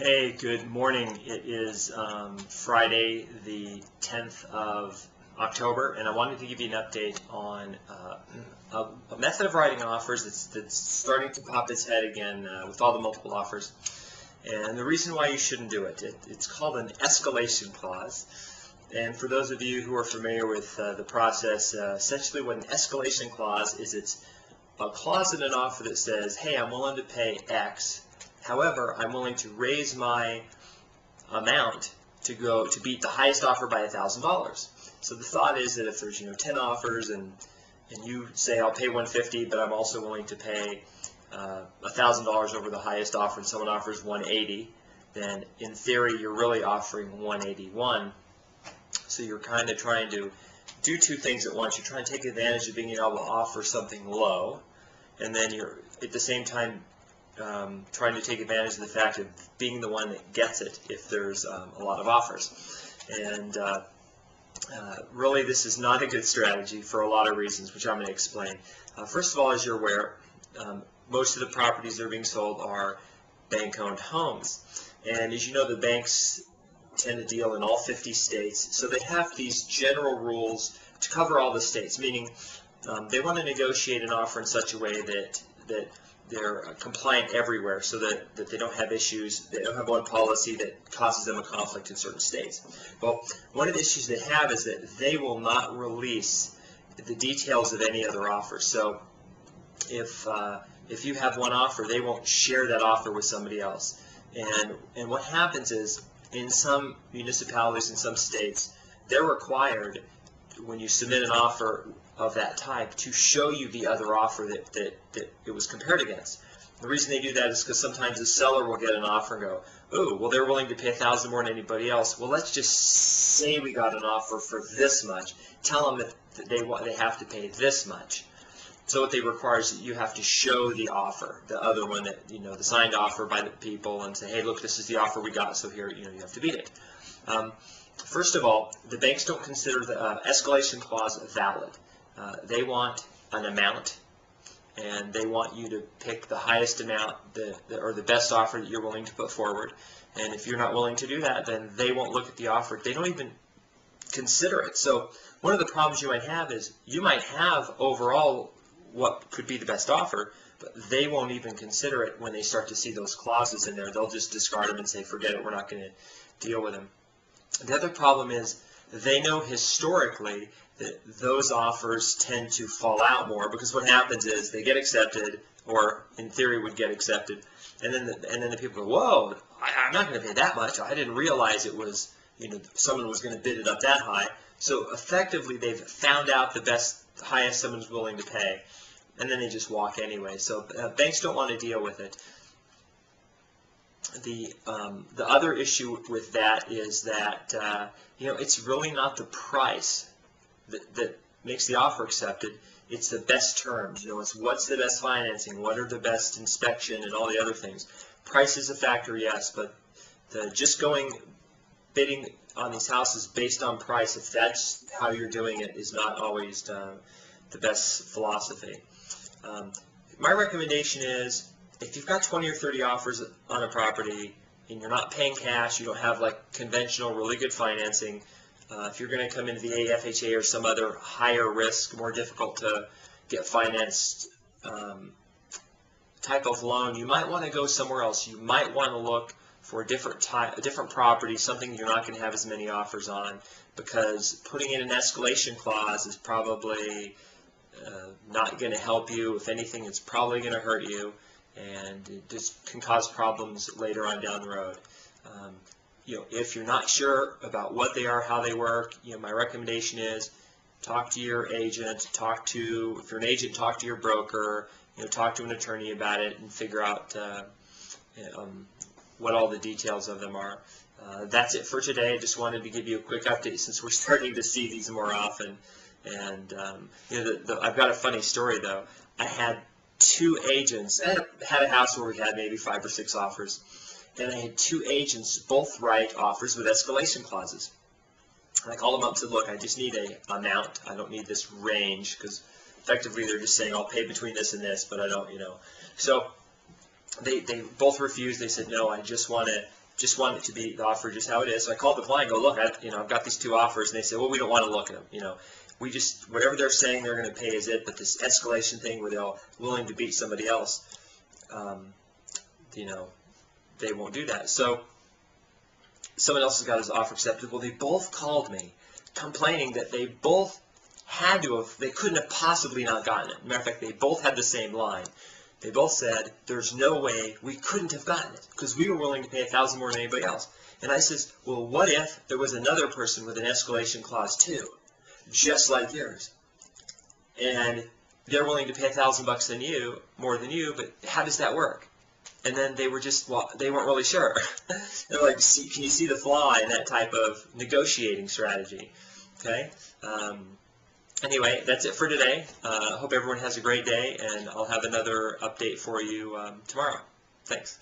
Hey, good morning. It is Friday the 10th of October, and I wanted to give you an update on a method of writing offers that's starting to pop its head again with all the multiple offers. And the reason why you shouldn't do it, it's called an escalation clause. And for those of you who are familiar with the process, essentially what an escalation clause is, it's a clause in an offer that says, hey, I'm willing to pay X. However, I'm willing to raise my amount to beat the highest offer by $1,000. So the thought is that if there's 10 offers and you say I'll pay $150, but I'm also willing to pay $1,000 over the highest offer, and someone offers $180, then in theory you're really offering $181. So you're kind of trying to do two things at once. You're trying to take advantage of being able to offer something low, and then you're at the same time trying to take advantage of the fact of being the one that gets it if there's a lot of offers. And really this is not a good strategy for a lot of reasons, which I'm going to explain. First of all, as you're aware, most of the properties that are being sold are bank-owned homes. And as you know, the banks tend to deal in all 50 states, so they have these general rules to cover all the states, meaning they want to negotiate an offer in such a way that they're compliant everywhere, so that they don't have issues. They don't have one policy that causes them a conflict in certain states. Well, one of the issues they have is that they will not release the details of any other offer. So if you have one offer, they won't share that offer with somebody else. And what happens is, in some municipalities, in some states, they're required, when you submit an offer of that type, to show you the other offer that it was compared against. The reason they do that is because sometimes the seller will get an offer and go, oh, well, they're willing to pay $1,000 more than anybody else. Well, let's just say we got an offer for this much. Tell them that they have to pay this much. So what they require is that you have to show the offer, the other one, that the signed offer by the people, and say, hey, look, this is the offer we got, so here you have to beat it. First of all, the banks don't consider the escalation clause valid. They want an amount, and they want you to pick the highest amount or the best offer that you're willing to put forward. And if you're not willing to do that, then they won't look at the offer. They don't even consider it. So one of the problems you might have is you might have overall what could be the best offer, but they won't even consider it when they start to see those clauses in there. They'll just discard them and say, forget it, we're not going to deal with them. The other problem is they know historically that those offers tend to fall out more, because what happens is they get accepted, or in theory would get accepted, and then the people go, whoa, I'm not going to pay that much. I didn't realize it was, someone was going to bid it up that high. So effectively they've found out the highest someone's willing to pay, and then they just walk anyway. So banks don't want to deal with it. The other issue with that is that it's really not the price that makes the offer accepted. It's the best terms. It's what's the best financing, what are the best inspection, and all the other things. Price is a factor, yes, but just bidding on these houses based on price, if that's how you're doing it, is not always the best philosophy. My recommendation is, if you've got 20 or 30 offers on a property and you're not paying cash, you don't have like conventional really good financing, if you're going to come into the AFHA or some other higher risk, more difficult to get financed type of loan, you might want to go somewhere else. You might want to look for a different property, something you're not going to have as many offers on, because putting in an escalation clause is probably not going to help you. If anything, it's probably going to hurt you, and it just can cause problems later on down the road. If you're not sure about what they are, how they work, my recommendation is talk to your agent, if you're an agent, talk to your broker, talk to an attorney about it and figure out what all the details of them are. That's it for today. I just wanted to give you a quick update since we're starting to see these more often. And I've got a funny story though. I had two agents. I had a house where we had maybe 5 or 6 offers, and I had 2 agents both write offers with escalation clauses. And I called them up and said, look, I just need an amount. I don't need this range, because effectively they're just saying I'll pay between this and this, but I don't, So they both refused. They said, no, I just want just want it to be the offer just how it is. So I called the client and go, look, I've got these two offers. And they said, well, we don't want to look at them. We just, whatever they're saying they're going to pay is it. But this escalation thing where they're willing to beat somebody else, they won't do that. So someone else has got his offer accepted. Well, they both called me complaining that they both had to have, they couldn't have possibly not gotten it. Matter of fact, they both had the same line. They both said, there's no way we couldn't have gotten it because we were willing to pay $1,000 more than anybody else. And I says, well, what if there was another person with an escalation clause too, just like yours, and they're willing to pay $1,000 more than you, but how does that work? And then they were just, well, they weren't really sure. They're like, can you see the flaw in that type of negotiating strategy? Okay. Anyway, that's it for today. I hope everyone has a great day, and I'll have another update for you tomorrow. Thanks.